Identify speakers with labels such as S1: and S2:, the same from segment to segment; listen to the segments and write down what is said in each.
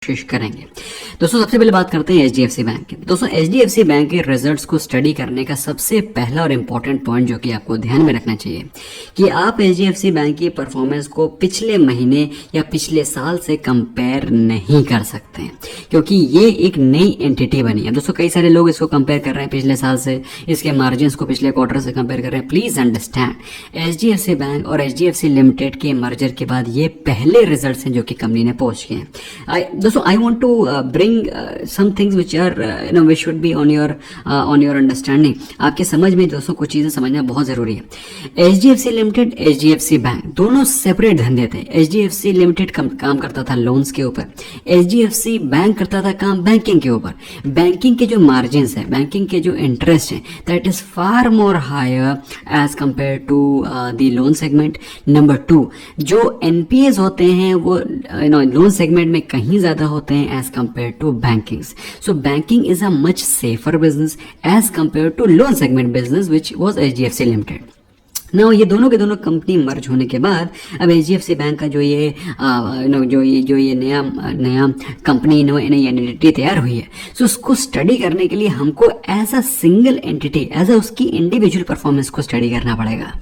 S1: कोशिश करेंगे। दोस्तों सबसे पहले बात करते हैं एचडीएफसी बैंक की। दोस्तों एचडीएफसी बैंक के रिजल्ट्स को स्टडी करने का सबसे पहला और इम्पॉर्टेंट पॉइंट जो कि आपको ध्यान में रखना चाहिए कि आप एचडीएफसी बैंक की परफॉर्मेंस को पिछले महीने या पिछले साल से कंपेयर नहीं कर सकते हैं, क्योंकि ये एक नई एंटिटी बनी है। दोस्तों कई सारे लोग इसको कंपेयर कर रहे हैं पिछले साल से, इसके मार्जिन को पिछले क्वार्टर से कंपेयर कर रहे हैं। प्लीज अंडरस्टैंड, एचडीएफसी बैंक और एचडीएफसी लिमिटेड के मर्जर के बाद ये पहले रिजल्ट्स हैं जो कि कंपनी ने पोस्ट किए हैं। दोस्तों I want to bring some things which are which should be on your understanding। आपके समझ में दोस्तों कुछ चीज़ें समझना बहुत ज़रूरी है। एचडीएफसी लिमिटेड, एचडीएफसी बैंक दोनों सेपरेट धंधे थे। एचडीएफसी लिमिटेड काम करता था लोन्स के ऊपर, एचडीएफसी बैंक करता था काम बैंकिंग के ऊपर। बैंकिंग के जो मार्जिन है, बैंकिंग के जो इंटरेस्ट है, that is far more higher as compare to the loan segment. Number 2, जो एनपीएस होते हैं वो लोन सेगमेंट में कहीं ज़्यादा होते हैं as compare to banking. So banking is a much safer business as compare to loan segment business which was HDFC limited. Now ये दोनों के दोनों कंपनी मर्ज होने के बाद अब एचडीएफसी बैंक का जो ये नया कंपनी नई एंटिटी तैयार हुई है, सो उसको स्टडी करने के लिए हमको as a single entity, as a उसकी इंडिविजुअल परफॉर्मेंस को स्टडी करना पड़ेगा।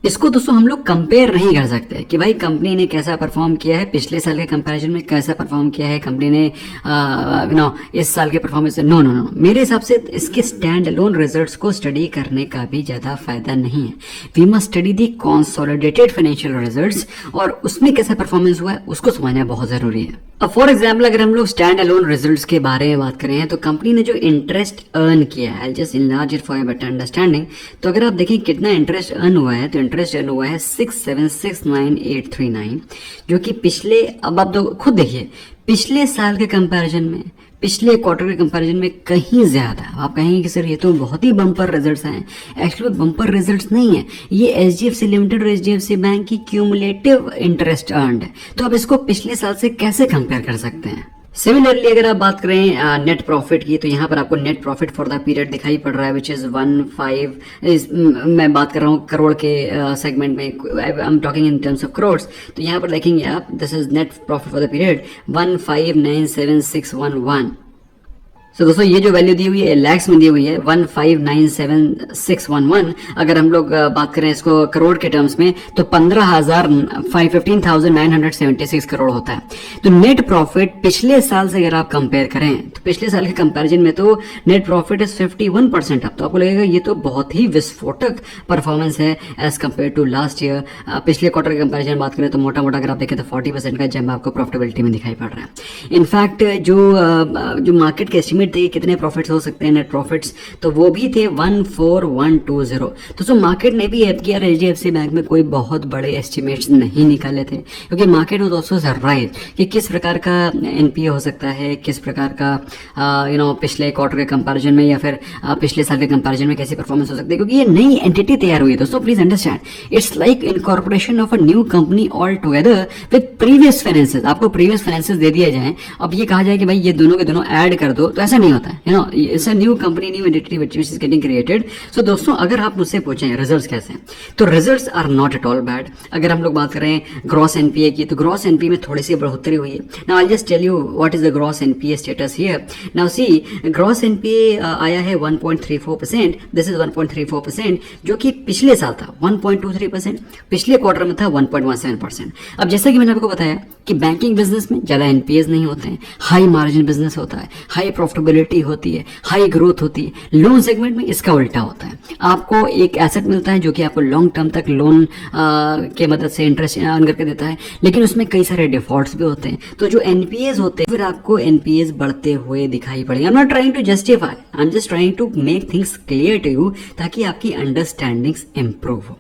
S1: इसको दोस्तों हम लोग कंपेयर नहीं कर सकते कि भाई कंपनी ने कैसा परफॉर्म किया है, पिछले साल के कंपैरिजन में कैसा परफॉर्म किया है कंपनी ने इस साल के परफॉर्मेंस से। नो, मेरे हिसाब से इसके स्टैंड अलोन रिजल्ट्स को स्टडी करने का भी ज़्यादा फायदा नहीं है। We must study the consolidated financial results और उसमें कैसा परफॉर्मेंस हुआ है उसको समझना बहुत ज़रूरी है। अब फॉर एग्जाम्पल अगर हम लोग स्टैंड अलोन रिजल्ट्स के बारे में बात करें तो कंपनी ने जो इंटरेस्ट अर्न किया है, just enlarge it for your better understanding, तो अगर आप देखें कितना इंटरेस्ट अर्न हुआ है, तो इंटरेस्ट अर्न हुआ है 6769839, जो कि पिछले, अब आप तो खुद देखिए, पिछले साल के कंपैरिजन में, पिछले क्वार्टर के कंपैरिजन में कहीं ज़्यादा। आप कहेंगे कि सर ये तो बहुत ही बम्पर रिजल्ट्स हैं। एक्चुअली बम्पर रिजल्ट्स नहीं है, ये एचडीएफसी लिमिटेड और एचडीएफसी बैंक की क्यूमुलेटिव इंटरेस्ट अर्नड है। तो आप इसको पिछले साल से कैसे कंपेयर कर सकते हैं? सिमिलरली अगर आप बात करें नेट प्रॉफिट की, तो यहाँ पर आपको net profit for the period दिखाई पड़ रहा है विच इज़ 15, मैं बात कर रहा हूँ करोड़ के सेगमेंट में, I am talking in terms of crores. तो यहाँ पर देखेंगे आप, this is net profit for the period 15,97611। तो दोस्तों ये जो वैल्यू दी हुई है लैक्स में दी हुई है 15,97611। अगर हम लोग बात करें इसको करोड़ के टर्म्स में तो 15,976 करोड़ होता है। तो नेट प्रॉफिट पिछले साल से अगर आप कंपेयर करें तो पिछले साल के कंपैरिजन में तो नेट प्रॉफिट इज 51% अप। तो आपको लगेगा ये तो बहुत ही विस्फोटक परफॉर्मेंस है as compare to last year. पिछले क्वार्टर के कंपैरिजन बात करें तो मोटा मोटा अगर आप देखें तो 40% का जंप आपको प्रॉफिटेबिलिटी में दिखाई पड़ रहा है। इनफैक्ट जो मार्केट के एस्टिमेट थे कितने प्रॉफिट्स हो सकते हैं नेट प्रॉफिट्स, तो वो भी थे 14,120। तो मार्केट ने भी एप किया, एचडीएफसी बैंक में कोई बहुत बड़े एस्टिमेट्स नहीं निकाले थे, क्योंकि मार्केट वाज आल्सो सरप्राइज कि किस प्रकार का एनपीए हो सकता है, किस प्रकार का पिछले क्वार्टर के कंपैरिजन में या फिर पिछले साल के कंपैरिजन में कैसी परफॉर्मेंस हो सकती है, क्योंकि ये नई एंटिटी तैयार हुई है। दोस्तों please understand, it's like incorporation of a new company all together with previous finances. आपको प्रीवियस फाइनेंसेस दे दिया जाए, अब ये कहा जाए कि भाई ये दोनों के दोनों ऐड कर दो, तो ऐसा नहीं होता है। It's a new company, new entity which is getting created. So दोस्तों अगर आप मुझसे पूछें रिजल्ट्स कैसे हैं, तो results are not at all bad. अगर हम लोग बात करें ग्रॉस एनपीए की, तो ग्रॉस एनपीए में थोड़ी सी बढ़ोतरी हुई है। Now I just tell you what is the gross NPA status here. Now see, gross NPA आया है 1.34%, दिस इज 1.34%, जो कि पिछले साल था 1.23%, पिछले क्वार्टर में था 1.17%। अब जैसा कि मैंने आपको बताया कि बैंकिंग बिजनेस में ज़्यादा एनपीएस नहीं होते हैं, हाई मार्जिन बिजनेस होता है, हाई प्रॉफिटेबिलिटी होती है, हाई ग्रोथ होती है। लोन सेगमेंट में इसका उल्टा होता है, आपको एक एसेट मिलता है जो कि आपको लॉन्ग टर्म तक लोन के मदद से इंटरेस्ट अर्न करके देता है, लेकिन उसमें कई सारे डिफॉल्ट्स भी होते हैं। तो जो एनपीएस होते हैं फिर आपको एनपीएस बढ़ते हुए दिखाई पड़ेंगे। I am not trying to justify, I am just trying to make things clear to you, ताकि आपकी अंडरस्टैंडिंग्स इंप्रूव हो।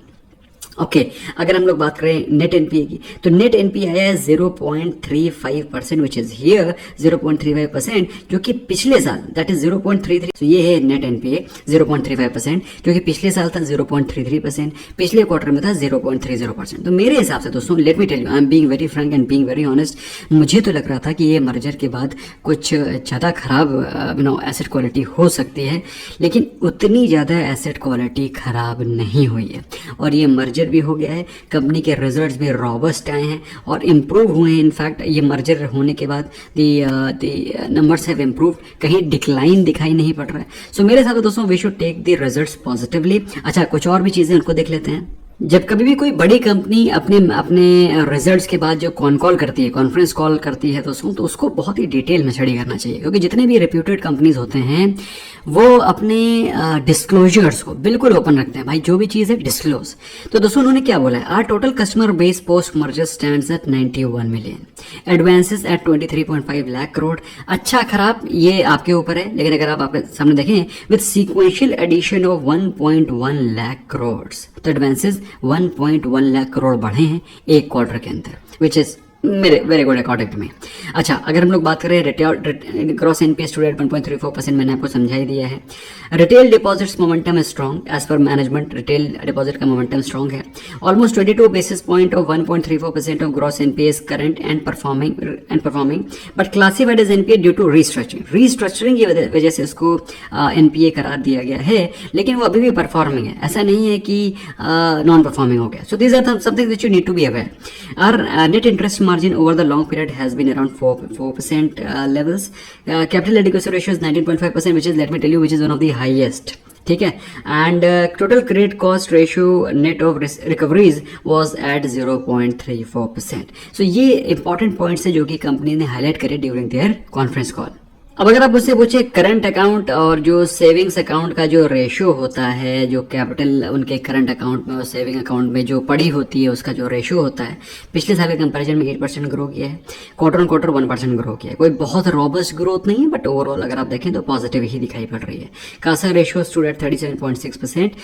S1: ओके, अगर हम लोग बात करें नेट एनपीए की, तो नेट एनपीए आया है 0.35%, विच इज हियर 0.35%, जो कि पिछले साल दैट इज 0.33। तो ये है नेट एनपीए 0.35%, जो कि पिछले साल था 0.33%, पिछले क्वार्टर में था 0.30%। तो मेरे हिसाब से दोस्तों, let me tell you, I am being very frank and being very honest, मुझे तो लग रहा था कि ये मर्जर के बाद कुछ ज़्यादा खराब एसेट क्वालिटी हो सकती है, लेकिन उतनी ज़्यादा एसेट क्वालिटी खराब नहीं हुई है। और ये मर्जर मर्जर भी हो गया है, कंपनी के रिजल्ट्स भी रॉबस्ट आए हैं और इम्प्रूव हुए हैं। इनफैक्ट ये मर्जर होने के बाद द नंबर्स हैव इम्प्रूव, कहीं डिक्लाइन दिखाई नहीं पड़ रहा है। सो मेरे हिसाब से दोस्तों we should take the results positively. अच्छा, कुछ और भी चीज़ें उनको देख लेते हैं। जब कभी भी कोई बड़ी कंपनी अपने अपने रिजल्ट्स के बाद जो कॉल करती है, कॉन्फ्रेंस कॉल करती है दोस्तों, तो उसको बहुत ही डिटेल में स्टडी करना चाहिए, क्योंकि जितने भी रेप्यूटेड कंपनीज होते हैं वो अपने डिस्क्लोजर्स को बिल्कुल ओपन रखते हैं। भाई जो भी चीज़ है डिस्क्लोज। तो दोस्तों उन्होंने क्या बोला है, our total customer base post merger stands at 91 million, advances at 23.5 lakh crore. अच्छा खराब ये आपके ऊपर है, लेकिन अगर आप आपके सामने देखें with sequential addition of 1.1 lakh crore, तो एडवांसेस 1.1 लाख करोड़ बढ़े हैं एक क्वार्टर के अंदर, which is very good according to me. अच्छा, अगर हम लोग बात करें retail gross NPA stood at 1.34%, मैंने आपको समझाई दिया है। रिटेल डिपॉजिट्स मोमेंटम है strong as per management, retail deposit का मोमेंटम स्ट्रॉन्ग है। Almost 22 basis point of 1.34% of gross NPA current and performing but classified as NPA due to restructuring की वजह से उसको एनपीए करार दिया गया है, लेकिन वो अभी भी परफॉर्मिंग है, ऐसा नहीं है कि नॉन परफॉर्मिंग हो गया। So these are something which you need to be aware. Our net interest margin over the long period has been around 4% levels. Capital adequacy ratio is 19.5%, which is, let me tell you, which is one of the highest. ठीक है, and total credit cost ratio net of recoveries was at 0.34%. सो ये important points है जो कि company ने highlight करे during their conference call. अब अगर आप मुझसे पूछे करंट अकाउंट और जो सेविंग्स अकाउंट का जो रेशियो होता है, जो कैपिटल उनके करंट अकाउंट में और सेविंग अकाउंट में जो पड़ी होती है उसका जो रेशियो होता है, पिछले साल के कंपैरिजन में 8% ग्रो किया है, क्वार्टर ऑन क्वार्टर 1% ग्रो किया है। कोई बहुत रॉबस्ट ग्रोथ नहीं है, बट ओवरऑल अगर आप देखें तो पॉजिटिव ही दिखाई पड़ रही है। CASA ratio stood at 37.6%,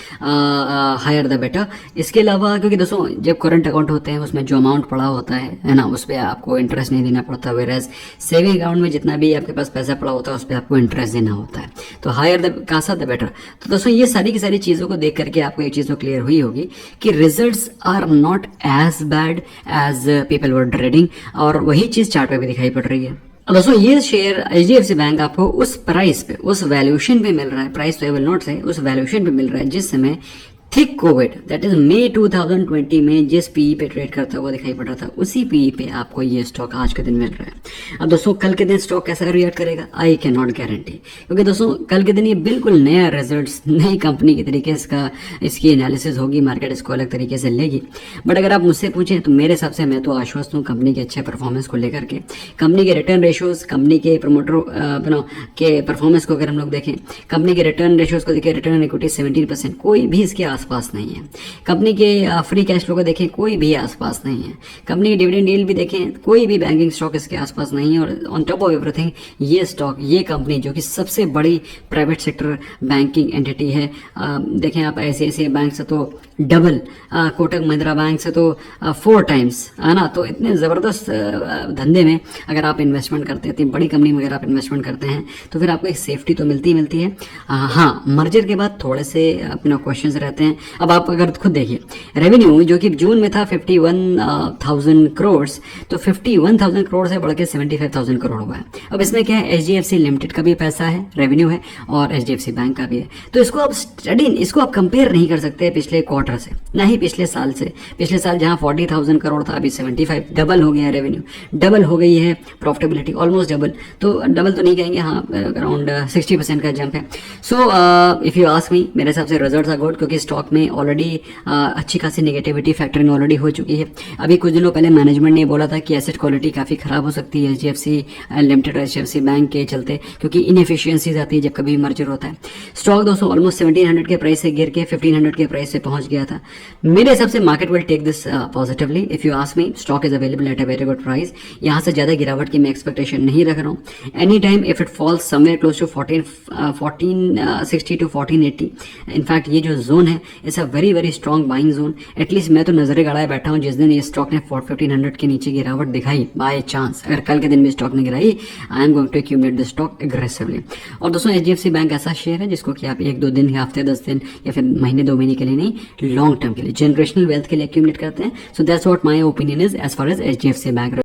S1: higher the better. इसके अलावा क्योंकि दोस्तों जब करंट अकाउंट होते हैं उसमें जो अमाउंट पड़ा होता है ना, उस पर आपको इंटरेस्ट नहीं देना पड़ता, वेराज सेविंग अकाउंट में जितना भी आपके पास पैसा पड़ा होता है उस पर आपको इंटरेस्ट देना होता है। तो higher the CASA the better. तो दोस्तों ये सारी की सारी चीज़ों को देख करके आपको एक चीज़ तो क्लियर हुई होगी कि results are not as bad as people were trading, और वही चीज़ चार्ट पे भी दिखाई पड़ रही है। अब दोस्तों ये शेयर एचडीएफसी बैंक आपको उस प्राइस पे, उस वैल्यूएशन पे मिल रहा है, प्राइस तो आई विल नॉट से, उस वैल्यूएशन पे मिल रहा है जिस समय थिक कोविड दैट इज मई 2020 में जिस पीई पे ट्रेड करता हुआ दिखाई पड़ रहा था, उसी पीई पे आपको ये स्टॉक आज के दिन मिल रहा है। अब दोस्तों कल के दिन स्टॉक कैसा रिएक्ट करेगा, आई कैन नॉट गारंटी, क्योंकि दोस्तों कल के दिन ये बिल्कुल नया रिजल्ट्स, नई कंपनी के तरीके से इसकी एनालिसिस होगी, मार्केट इसको अलग तरीके से लेगी। बट अगर आप मुझसे पूछें तो मेरे हिसाब से मैं तो आश्वस्त हूँ कंपनी के अच्छे परफॉर्मेंस को लेकर के। कंपनी के रिटर्न रेशियोज, कंपनी के प्रमोटर के परफॉर्मेंस को अगर हम लोग देखें, कंपनी के रिटर्न रेशियोज को देखिए, रिटर्न ऑन इक्विटी 17%, कोई भी इसके आसपास नहीं है। कंपनी के फ्री कैश फ्लो को देखें, कोई भी आसपास नहीं है। कंपनी की डिविडेंड यील्ड भी देखें, कोई भी बैंकिंग स्टॉक इसके आसपास नहीं है। और ऑन टॉप ऑफ एवरीथिंग ये स्टॉक, ये कंपनी जो कि सबसे बड़ी प्राइवेट सेक्टर बैंकिंग एंटिटी है, देखें आप ICICI बैंक से तो डबल, कोटक महिंद्रा बैंक से तो 4 टाइम्स, है ना। तो इतने ज़बरदस्त धंधे में अगर आप इन्वेस्टमेंट करते हैं, इतनी बड़ी कंपनी में अगर आप इन्वेस्टमेंट करते हैं तो फिर आपको एक सेफ्टी तो मिलती है। हाँ, मर्जर के बाद थोड़े से अपना क्वेश्चंस रहते हैं। अब आप अगर खुद देखिए रेवेन्यू जो कि जून में था 51,000 करोड़, तो 51,000 करोड़ से बढ़ के 75,000 करोड़ हुआ है। अब इसमें क्या है, HDFC लिमिटेड का भी पैसा है, रेवेन्यू है, और HDFC बैंक का भी है। तो इसको आप इसको आप कंपेयर नहीं कर सकते पिछले क्वार्टर से, ना ही पिछले साल से। पिछले साल जहां 40,000 करोड़ था, अभी 75, डबल हो गया रेवेन्यू, डबल हो गई है प्रॉफिटेबिलिटी, ऑलमोस्ट डबल। तो डबल तो नहीं कहेंगे, हाँ अराउंड 60% का जंप है। सो इफ़ यू आस्क मी, मेरे हिसाब से रिजल्ट्स आर गुड, क्योंकि स्टॉक में ऑलरेडी अच्छी खासी नेगेटिविटी फैक्टरिंग ऑलरेडी हो चुकी है। अभी कुछ दिनों पहले मैनेजमेंट ने बोला था कि एसेट क्वालिटी काफ़ी ख़राब हो सकती है HDFC लिमिटेड और HDFC बैंक के चलते, क्योंकि इनएफिशिएंसीज आती है जब कभी मर्जर होता है। स्टॉक दोस्तों ऑलमोस्ट 1700 के प्राइस से गिर के 1500 के प्राइस से पहुंच गया था। मेरे हिसाब से market will take this positively. If you ask me, stock is available at a very good price. यहाँ से ज़्यादा गिरावट की मैं एक्सपेक्टेशन नहीं रख रहा हूँ। Any time if it falls somewhere close to 1460 to 1480, in fact ये जो जोन है it's a very very strong buying zone. At least मैं तो नजरें गड़ाए बैठा हूँ जिस दिन ये स्टॉक ने 1500 के नीचे गिरावट दिखाई बाय चांस, अगर कल के दिन भी स्टॉक ने गिराई, I am going to accumulate the stock aggressively. और दोस्तों HDFC बैंक ऐसा शेयर है जिसको कि आप 1-2 दिन, हफ्ते 10 दिन या फिर महीने 2 महीने के लिए नहीं, लॉन्ग टर्म के लिए, जनरेशनल वेल्थ के लिए एक्यूमुलेट करते हैं। So that's what my opinion is as far as HDFC bank.